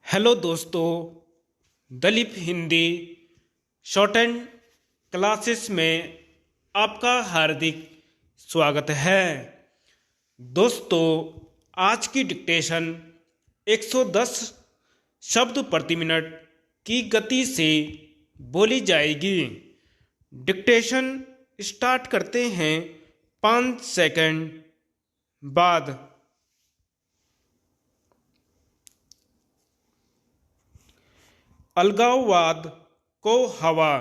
Hello दोस्तों, Dalip Hindi short and classes में आपका हार्दिक स्वागत है। दोस्तों, आज की डिक्टेशन 110 शब्द प्रति मिनट की गति से बोली जाएगी। डिक्टेशन स्टार्ट करते हैं 5 सेकंड बाद। अलगाववाद को हवा,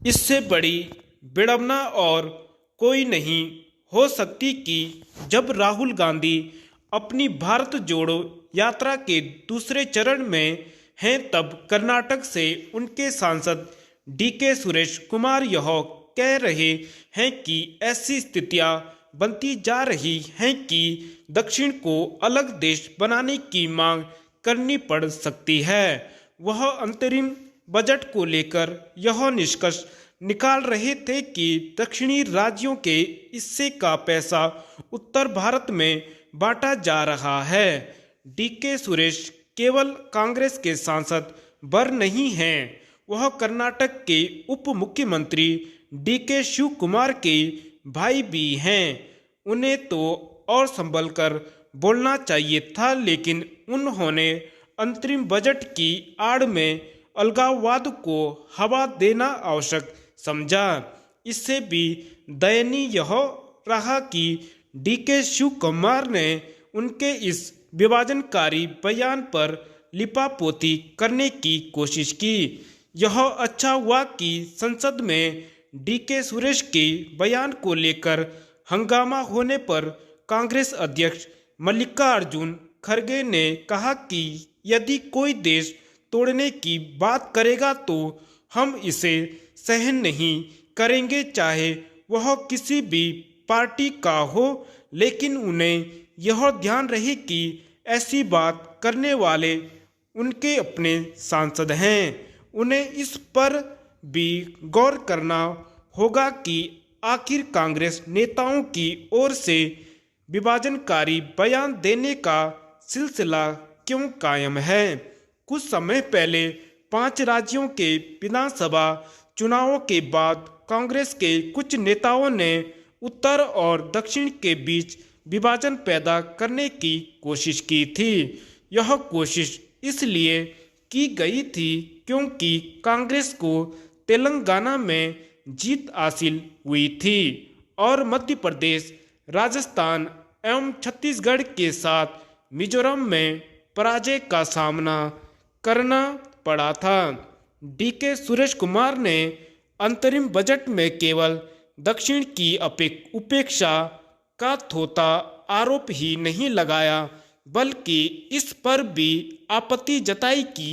इससे बड़ी विडंबना और कोई नहीं हो सकती कि जब राहुल गांधी अपनी भारत जोड़ो यात्रा के दूसरे चरण में हैं तब कर्नाटक से उनके सांसद डीके सुरेश कुमार यह कह रहे हैं कि ऐसी स्थितियां बनती जा रही हैं कि दक्षिण को अलग देश बनाने की मांग करनी पड़ सकती है। वह अंतरिम बजट को लेकर यह निष्कर्ष निकाल रहे थे कि दक्षिणी राज्यों के हिस्से का पैसा उत्तर भारत में बांटा जा रहा है। डीके सुरेश केवल कांग्रेस के सांसद बर नहीं हैं, वह कर्नाटक के उप मुख्यमंत्री डीके शिव कुमार के भाई भी हैं। उन्हें तो और संभल कर बोलना चाहिए था, लेकिन उन्होंने अंतरिम बजट की आड़ में अलगाववाद को हवा देना आवश्यक समझा। इससे भी दयनीय यह रहा कि डीके शिव कुमार ने उनके इस विभाजनकारी बयान पर लिपापोती करने की कोशिश की। यह अच्छा हुआ कि संसद में डीके सुरेश के बयान को लेकर हंगामा होने पर कांग्रेस अध्यक्ष मल्लिकार्जुन खड़गे ने कहा कि यदि कोई देश तोड़ने की बात करेगा तो हम इसे सहन नहीं करेंगे, चाहे वह किसी भी पार्टी का हो। लेकिन उन्हें यह ध्यान रहे कि ऐसी बात करने वाले उनके अपने सांसद हैं। उन्हें इस पर भी गौर करना होगा कि आखिर कांग्रेस नेताओं की ओर से विभाजनकारी बयान देने का सिलसिला क्यों कायम है। कुछ समय पहले 5 राज्यों के विधानसभा चुनावों के बाद कांग्रेस के कुछ नेताओं ने उत्तर और दक्षिण के बीच विभाजन पैदा करने की कोशिश की थी। यह कोशिश इसलिए की गई थी क्योंकि कांग्रेस को तेलंगाना में जीत हासिल हुई थी और मध्य प्रदेश, राजस्थान एवं छत्तीसगढ़ के साथ मिजोरम में पराजय का सामना करना पड़ा था। डीके सुरेश कुमार ने अंतरिम बजट में केवल दक्षिण की उपेक्षा का थोथा आरोप ही नहीं लगाया, बल्कि इस पर भी आपत्ति जताई कि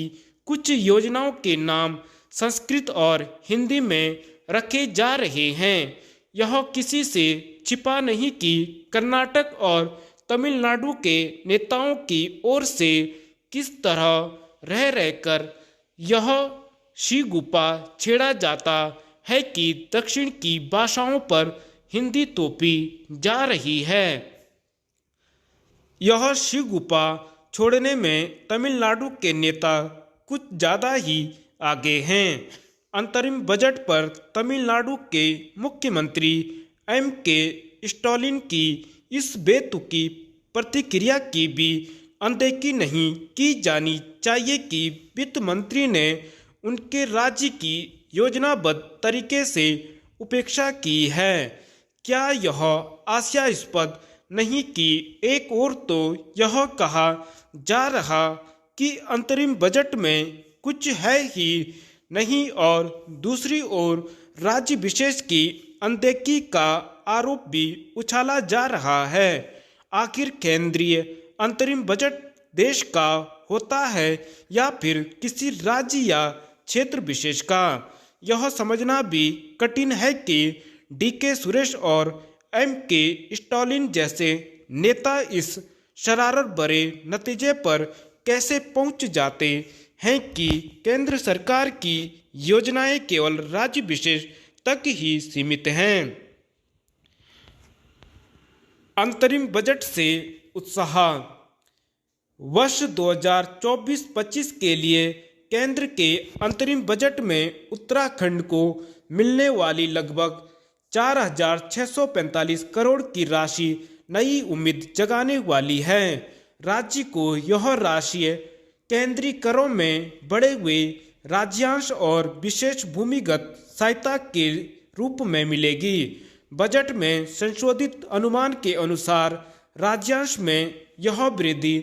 कुछ योजनाओं के नाम संस्कृत और हिंदी में रखे जा रहे हैं। यह किसी से छिपा नहीं कि कर्नाटक और तमिलनाडु के नेताओं की ओर से किस तरह रह रहकर यह शिगुप्पा छेड़ा जाता है कि दक्षिण की भाषाओं पर हिंदी थोपी जा रही है। यह शिगुप्पा छोड़ने में तमिलनाडु के नेता कुछ ज़्यादा ही आगे हैं। अंतरिम बजट पर तमिलनाडु के मुख्यमंत्री M.K. स्टालिन की इस बेतुकी प्रतिक्रिया की भी अनदेखी नहीं की जानी चाहिए कि वित्त मंत्री ने उनके राज्य की योजनाबद्ध तरीके से उपेक्षा की है। क्या यह हास्यास्पद नहीं कि एक ओर तो यह कहा जा रहा कि अंतरिम बजट में कुछ है ही नहीं और दूसरी ओर राज्य विशेष की अनदेखी का आरोप भी उछाला जा रहा है। आखिर केंद्रीय अंतरिम बजट देश का होता है या फिर किसी राज्य या क्षेत्र विशेष का? यह समझना भी कठिन है कि डीके सुरेश और M.K. स्टालिन जैसे नेता इस शरारत भरे नतीजे पर कैसे पहुंच जाते हैं कि केंद्र सरकार की योजनाएं केवल राज्य विशेष तक ही सीमित हैं। अंतरिम बजट से उत्साह। वर्ष 2024-25 के लिए केंद्र के अंतरिम बजट में उत्तराखंड को मिलने वाली लगभग 4,645 करोड़ की राशि नई उम्मीद जगाने वाली है। राज्य को यह राशि केंद्रीय करों में बढ़े हुए राज्यांश और विशेष भूमिगत सहायता के रूप में मिलेगी। बजट में संशोधित अनुमान के अनुसार राज्यांश में यह वृद्धि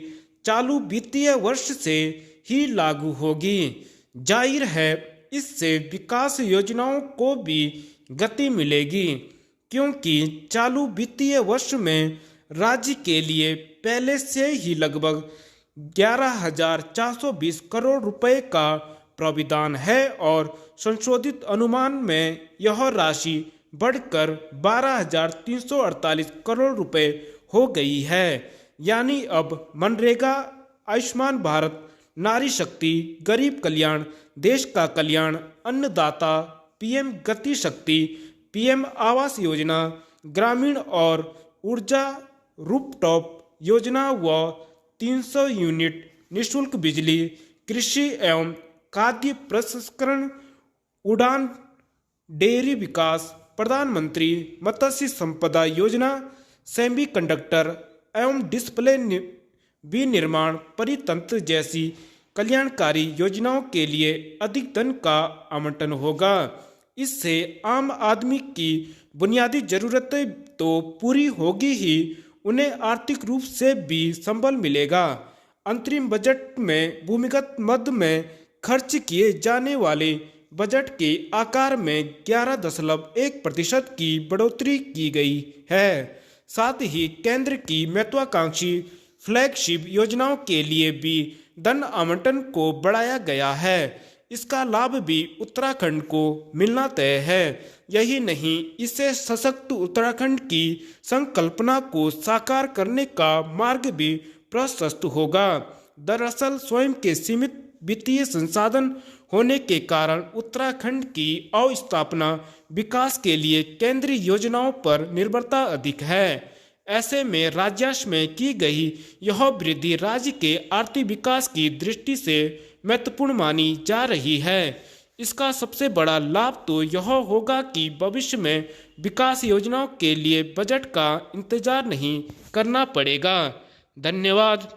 चालू वित्तीय वर्ष से ही लागू होगी। जाहिर है इससे विकास योजनाओं को भी गति मिलेगी, क्योंकि चालू वित्तीय वर्ष में राज्य के लिए पहले से ही लगभग 11,420 करोड़ रुपए का प्रावधान है और संशोधित अनुमान में यह राशि बढ़कर 12,348 करोड़ रुपए हो गई है। यानी अब मनरेगा, आयुष्मान भारत, नारी शक्ति, गरीब कल्याण, देश का कल्याण, अन्नदाता, पीएम गति शक्ति, पीएम आवास योजना, ग्रामीण और ऊर्जा रूफटॉप योजना व 300 यूनिट निःशुल्क बिजली, कृषि एवं खाद्य प्रसंस्करण, उड़ान, डेयरी विकास, प्रधानमंत्री मत्स्य संपदा योजना, सेमीकंडक्टर एवं डिस्प्ले विनिर्माण परितंत्र जैसी कल्याणकारी योजनाओं के लिए अधिक धन का आवंटन होगा। इससे आम आदमी की बुनियादी जरूरतें तो पूरी होगी ही, उन्हें आर्थिक रूप से भी संबल मिलेगा। अंतरिम बजट में भूमिगत मद में खर्च किए जाने वाले बजट के आकार में 11.1% की बढ़ोतरी की गई है। साथ ही केंद्र की महत्वाकांक्षी फ्लैगशिप योजनाओं के लिए भी धन आवंटन को बढ़ाया गया है। इसका लाभ भी उत्तराखंड को मिलना तय है। यही नहीं, इससे सशक्त उत्तराखंड की संकल्पना को साकार करने का मार्ग भी प्रशस्त होगा। दरअसल स्वयं के सीमित वित्तीय संसाधन होने के कारण उत्तराखंड की अवस्थापना विकास के लिए केंद्रीय योजनाओं पर निर्भरता अधिक है। ऐसे में राज्यांश में की गई यह वृद्धि राज्य के आर्थिक विकास की दृष्टि से महत्वपूर्ण मानी जा रही है। इसका सबसे बड़ा लाभ तो यह होगा कि भविष्य में विकास योजनाओं के लिए बजट का इंतजार नहीं करना पड़ेगा। धन्यवाद।